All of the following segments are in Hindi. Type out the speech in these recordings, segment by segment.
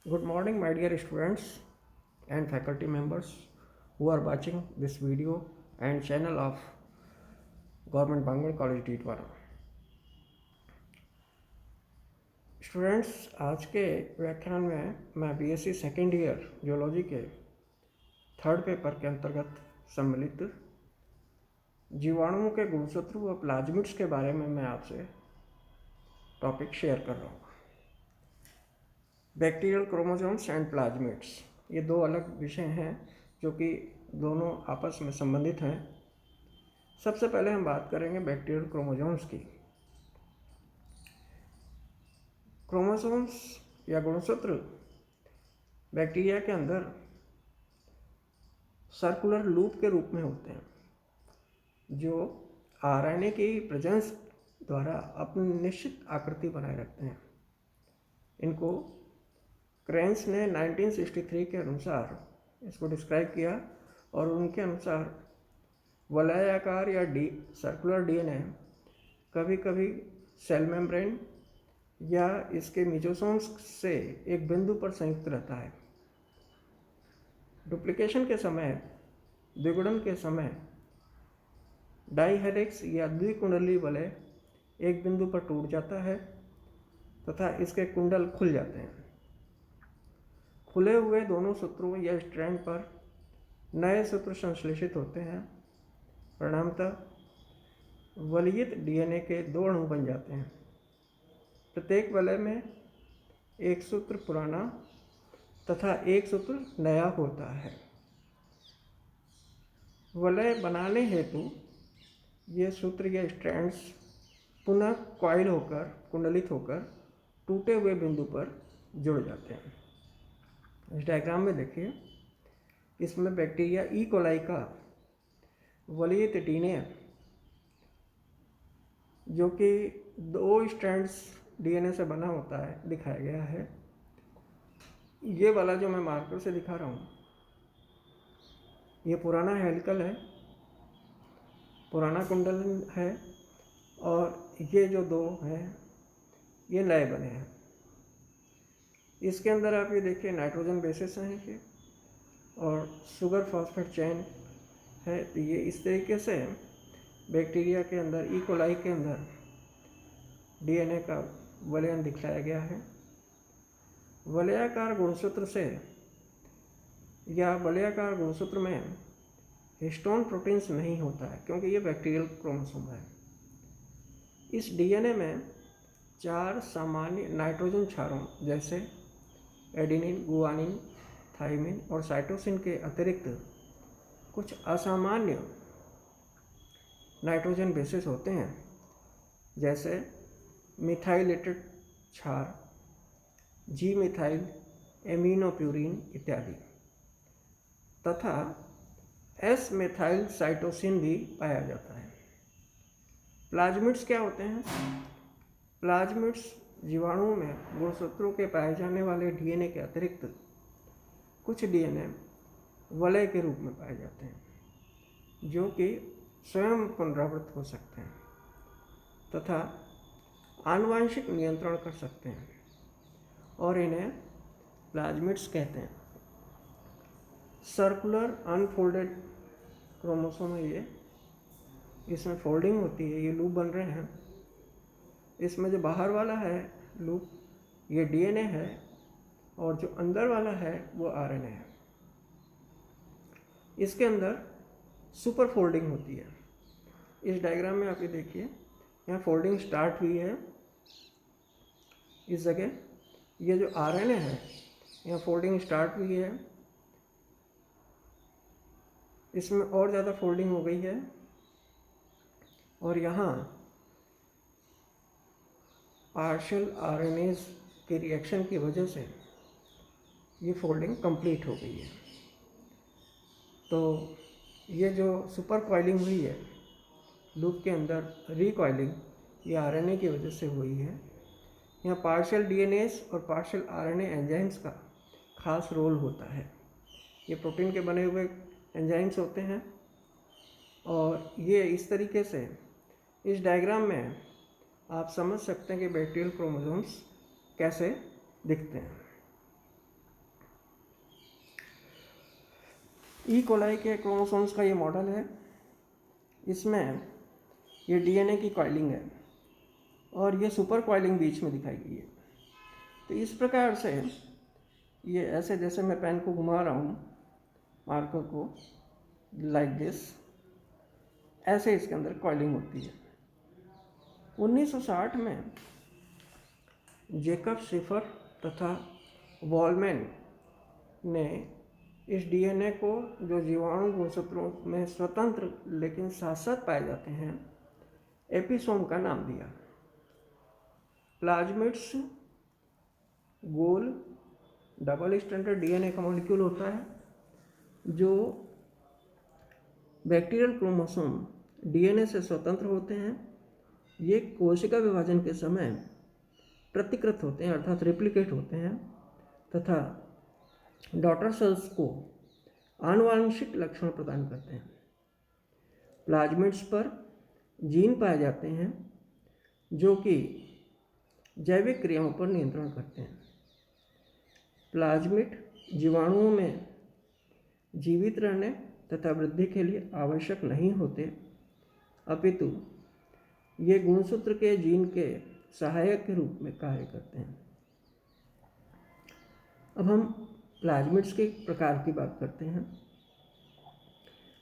Good morning, my dear students and faculty members who are watching this video and channel of Government Bangalore College Deetwara. Students, आज के व्याख्यान में मैं बीएससी सेकेंड ईयर जियोलॉजी के थर्ड पेपर के अंतर्गत सम्मिलित जीवाणुओं के गुणसूत्र व प्लाज्मिड्स के बारे में मैं आपसे टॉपिक शेयर कर रहा हूँ। बैक्टीरियल क्रोमोसोम्स एंड प्लाज्मिड्स, ये दो अलग विषय हैं जो कि दोनों आपस में संबंधित हैं। सबसे पहले हम बात करेंगे बैक्टीरियल क्रोमोसोम्स की। क्रोमोसोम्स या गुणसूत्र बैक्टीरिया के अंदर सर्कुलर लूप के रूप में होते हैं, जो आरएनए की प्रेजेंस द्वारा अपनी निश्चित आकृति बनाए रखते हैं। इनको क्रेन्स ने 1963 के अनुसार इसको डिस्क्राइब किया और उनके अनुसार वलयाकार या सर्कुलर डीएनए कभी कभी सेल मेम्ब्रेन या इसके मिजोसोम्स से एक बिंदु पर संयुक्त रहता है। डुप्लीकेशन के समय, द्विगुणन के समय डाईहेलिक्स या द्विकुंडली वलय एक बिंदु पर टूट जाता है तथा इसके कुंडल खुल जाते हैं। खुले हुए दोनों सूत्रों या स्ट्रैंड पर नए सूत्र संश्लेषित होते हैं। परिणामतः वलयित डीएनए के दो अणु बन जाते हैं। प्रत्येक वलय में एक सूत्र पुराना तथा एक सूत्र नया होता है। वलय बनाने हेतु ये सूत्र या स्ट्रैंड्स पुनः कॉइल होकर, कुंडलित होकर टूटे हुए बिंदु पर जुड़ जाते हैं। इस डायग्राम में देखिए, इसमें बैक्टीरिया ई कोलाई का वलयित डीएनए जो कि दो स्ट्रैंड्स डीएनए से बना होता है दिखाया गया है। ये वाला जो मैं मार्कर से दिखा रहा हूँ, ये पुराना हेलिकल है, पुराना कुंडल है, और ये जो दो हैं ये नए बने हैं। इसके अंदर आप ये देखिए नाइट्रोजन बेसिस हैं ये, और शुगर फॉस्फेट चेन है। तो ये इस तरीके से बैक्टीरिया के अंदर, ई कोलाई के अंदर डीएनए का वलयन दिखलाया गया है। वलयाकार गुणसूत्र से या वलयाकार गुणसूत्र में हिस्टोन प्रोटीन्स नहीं होता है क्योंकि ये बैक्टीरियल क्रोमोसोम है। इस डीएनए में 4 सामान्य नाइट्रोजन क्षारों जैसे एडेनिन, गुआनिन, थाइमिन और साइटोसिन के अतिरिक्त कुछ असामान्य नाइट्रोजन बेसिस होते हैं, जैसे मिथाइलेटेड क्षार, जी मिथाइल एमिनोप्यूरिन इत्यादि, तथा एस मिथाइल साइटोसिन भी पाया जाता है। प्लाज्मिड्स क्या होते हैं? प्लाज्मिड्स जीवाणुओं में गुणसूत्रों के पाए जाने वाले डीएनए के अतिरिक्त कुछ डीएनए वलय के रूप में पाए जाते हैं, जो कि स्वयं पुनरावृत्त हो सकते हैं तथा आनुवांशिक नियंत्रण कर सकते हैं, और इन्हें प्लाज्मिड्स कहते हैं। सर्कुलर अनफोल्डेड क्रोमोसोम है ये, इसमें फोल्डिंग होती है, ये लूप बन रहे हैं। इसमें जो बाहर वाला है लूप, ये डीएनए है, और जो अंदर वाला है वो आरएनए है। इसके अंदर सुपर फोल्डिंग होती है। इस डायग्राम में आप ये देखिए, यहाँ फोल्डिंग स्टार्ट हुई है इस जगह। ये जो आरएनए है, यहाँ फोल्डिंग स्टार्ट हुई है, इसमें और ज़्यादा फोल्डिंग हो गई है, और यहाँ पार्शियल आरएनएज के रिएक्शन की वजह से ये फोल्डिंग कंप्लीट हो गई है। तो ये जो सुपर कॉइलिंग हुई है लूप के अंदर, रिकॉइलिंग, ये आरएनए की वजह से हुई है। यहाँ पार्शियल डीएनएज और पार्शियल आरएनए एंजाइम्स का खास रोल होता है। ये प्रोटीन के बने हुए एंजाइम्स होते हैं, और ये इस तरीके से इस डायग्राम में आप समझ सकते हैं कि बैक्टीरियल क्रोमोसोम्स कैसे दिखते हैं। ई कोलाई के क्रोमोसोम्स का ये मॉडल है। इसमें ये डीएनए की कॉइलिंग है और ये सुपर कॉइलिंग बीच में दिखाई गई है। तो इस प्रकार से ये ऐसे, जैसे मैं पेन को घुमा रहा हूँ मार्कर को, लाइक दिस, ऐसे इसके अंदर कॉइलिंग होती है। 1960 में जेकब शिफर तथा वॉलमैन ने इस डीएनए को, जो जीवाणु गुणसूत्रों में स्वतंत्र लेकिन साथ साथ पाए जाते हैं, एपिसोम का नाम दिया। प्लाज्मिड्स गोल डबल स्ट्रैंडेड डीएनए का मॉलिक्यूल होता है, जो बैक्टीरियल क्रोमोसोम डीएनए से स्वतंत्र होते हैं। ये कोशिका विभाजन के समय प्रतिकृत होते हैं, अर्थात रेप्लिकेट होते हैं, तथा डॉटर सेल्स को आनुवांशिक लक्षण प्रदान करते हैं। प्लाज्मिड्स पर जीन पाए जाते हैं जो कि जैविक क्रियाओं पर नियंत्रण करते हैं। प्लाज्मिड जीवाणुओं में जीवित रहने तथा वृद्धि के लिए आवश्यक नहीं होते, अपितु ये गुणसूत्र के जीन के सहायक के रूप में कार्य करते हैं। अब हम प्लाज्मिड्स के प्रकार की बात करते हैं।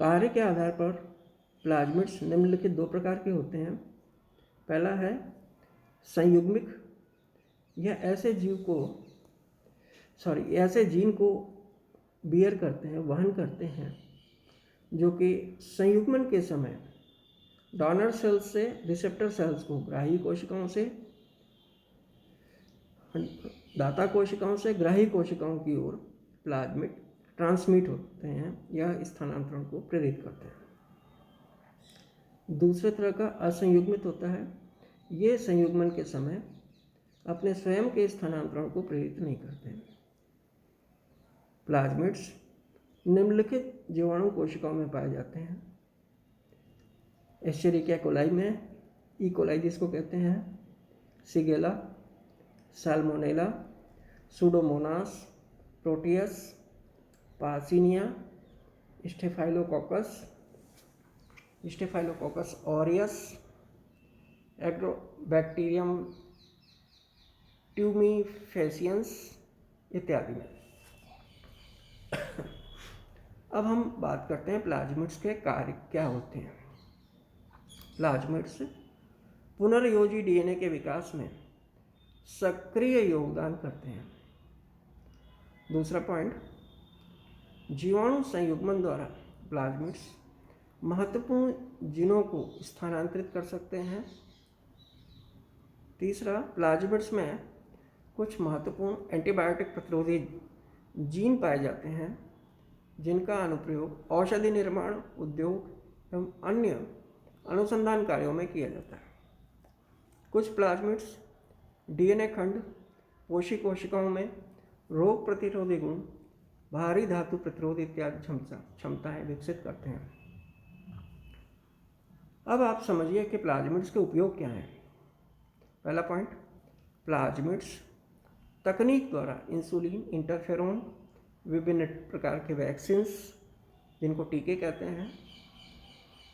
कार्य के आधार पर प्लाज्मिड्स निम्नलिखित दो प्रकार के होते हैं। पहला है संयुग्मिक। यह ऐसे जीन को बियर करते हैं, वहन करते हैं, जो कि संयुग्मन के समय डोनर सेल्स से रिसेप्टर सेल्स को, ग्राही कोशिकाओं से, दाता कोशिकाओं से ग्राही कोशिकाओं की ओर प्लाज्मिड ट्रांसमिट होते हैं, यह स्थानांतरण को प्रेरित करते हैं। दूसरे तरह का असंयुग्मित होता है। ये संयुग्मन के समय अपने स्वयं के स्थानांतरण को प्रेरित नहीं करते हैं। प्लाज्मिड्स निम्नलिखित जीवाणु कोशिकाओं में पाए जाते हैं। एस्चेरिकिया कोलाई में, ई कोलाई जिसको कहते हैं, सिगेला, साल्मोनेला, सूडोमोनास, प्रोटियस, पार्सिनिया, स्टेफाइलोकोकस ऑरियस, एग्रोबैक्टीरियम ट्यूमीफेसियंस इत्यादि में। अब हम बात करते हैं प्लाज्मिड्स के कार्य क्या होते हैं। प्लाज्मिड्स पुनर्योजी डीएनए के विकास में सक्रिय योगदान करते हैं। दूसरा पॉइंट, जीवाणु संयुग्मन द्वारा प्लाज्मिड्स महत्वपूर्ण जीनों को स्थानांतरित कर सकते हैं। तीसरा, प्लाज्मिड्स में कुछ महत्वपूर्ण एंटीबायोटिक प्रतिरोधी जीन पाए जाते हैं, जिनका अनुप्रयोग औषधि निर्माण उद्योग एवं अन्य अनुसंधान कार्यों में किया जाता है। कुछ प्लाज्मिड्स डीएनए खंड, पोषी कोशिकाओं में रोग प्रतिरोधी गुण, भारी धातु प्रतिरोध इत्यादि क्षमताएं विकसित करते हैं। अब आप समझिए कि प्लाज्मिड्स के उपयोग क्या हैं। पहला पॉइंट, प्लाज्मिड्स तकनीक द्वारा इंसुलिन, इंटरफेरोन, विभिन्न प्रकार के वैक्सीन्स, जिनको टीके कहते हैं,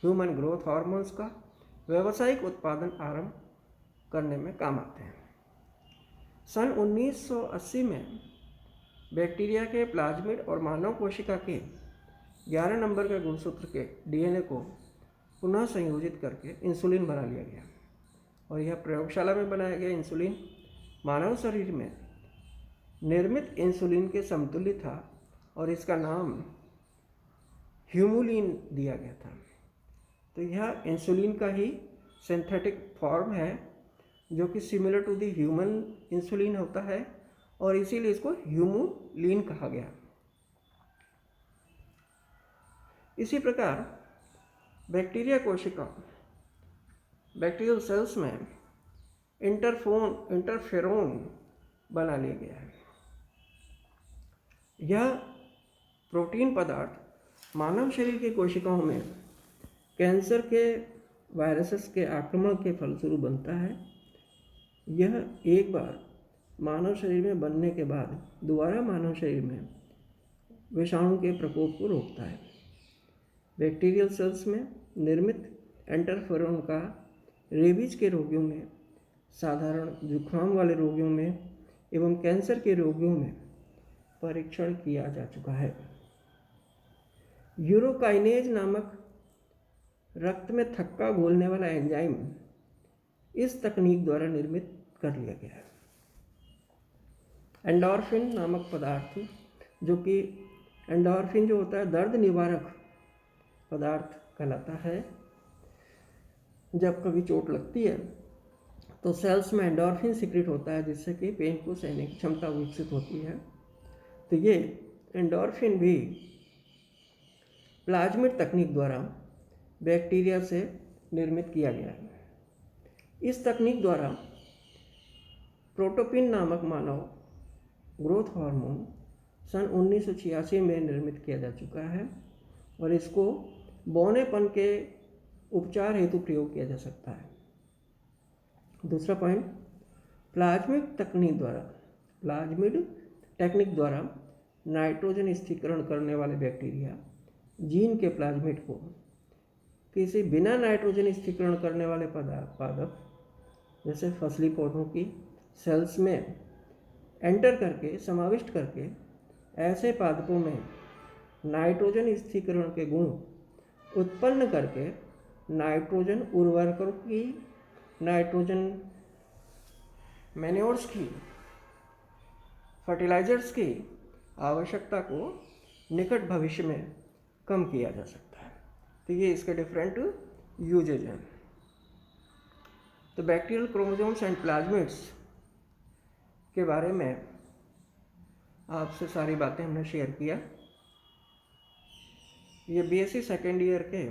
ह्यूमन ग्रोथ हार्मोन्स का व्यावसायिक उत्पादन आरंभ करने में काम आते हैं। सन 1980 में बैक्टीरिया के प्लाज्मिड और मानव कोशिका के 11 नंबर के गुणसूत्र के डीएनए को पुनः संयोजित करके इंसुलिन बना लिया गया, और यह प्रयोगशाला में बनाया गया इंसुलिन मानव शरीर में निर्मित इंसुलिन के समतुल्य था, और इसका नाम ह्यूमुलिन दिया गया था। तो यह इंसुलिन का ही सिंथेटिक फॉर्म है, जो कि similar to the human insulin होता है, और इसीलिए इसको ह्यूमुलिन कहा गया। इसी प्रकार बैक्टीरियल सेल्स में इंटरफेरोन बना लिया गया है। यह प्रोटीन पदार्थ मानव शरीर की कोशिकाओं में कैंसर के वायरसेस के आक्रमण के फलस्वरूप बनता है। यह एक बार मानव शरीर में बनने के बाद दोबारा मानव शरीर में विषाणु के प्रकोप को रोकता है। बैक्टीरियल सेल्स में निर्मित इंटरफेरोन का रेबीज के रोगियों में, साधारण जुखाम वाले रोगियों में एवं कैंसर के रोगियों में परीक्षण किया जा चुका है। यूरोकाइनेज नामक रक्त में थक्का घोलने वाला एंजाइम इस तकनीक द्वारा निर्मित कर लिया गया है। एंडोर्फिन नामक पदार्थ, जो कि एंडोर्फिन जो होता है दर्द निवारक पदार्थ कहलाता है। जब कभी चोट लगती है तो सेल्स में एंडोर्फिन सिक्रेट होता है, जिससे कि पेन को सहने की क्षमता विकसित होती है। तो ये एंडोर्फिन भी प्लाज्मिड तकनीक द्वारा बैक्टीरिया से निर्मित किया गया है। इस तकनीक द्वारा प्रोटोपिन नामक मानव ग्रोथ हार्मोन सन 1986 में निर्मित किया जा चुका है और इसको बौनेपन के उपचार हेतु प्रयोग किया जा सकता है। दूसरा पॉइंट, प्लाज्मिड टेक्निक द्वारा नाइट्रोजन स्थिरीकरण करने वाले बैक्टीरिया जीन के प्लाज्मिड को किसी बिना नाइट्रोजन स्थिरीकरण करने वाले पादप जैसे फसली पौधों की सेल्स में एंटर करके समाविष्ट करके ऐसे पादपों में नाइट्रोजन स्थिरीकरण के गुण उत्पन्न करके नाइट्रोजन उर्वरकों की, नाइट्रोजन मैन्योर्स की, फर्टिलाइजर्स की आवश्यकता को निकट भविष्य में कम किया जा सकता है। तो ये इसके डिफरेंट यूजेज हैं। तो बैक्टीरियल क्रोमोसोम्स एंड प्लाज्मिड्स के बारे में आपसे सारी बातें हमने शेयर किया। ये बीएससी सेकेंड ईयर के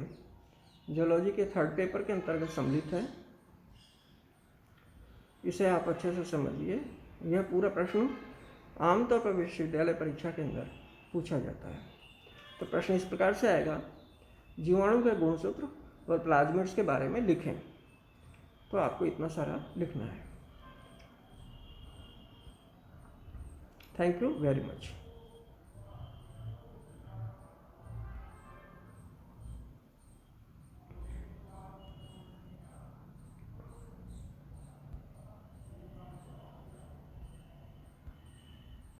जूलॉजी के थर्ड पेपर के अंतर्गत सम्मिलित है। इसे आप अच्छे से समझिए। यह पूरा प्रश्न आमतौर पर विश्वविद्यालय परीक्षा के अंदर पूछा जाता है। तो प्रश्न इस प्रकार से आएगा, जीवाणु के गुणसूत्र और प्लाज्मिड्स के बारे में लिखें। तो आपको इतना सारा लिखना है। Thank you very much.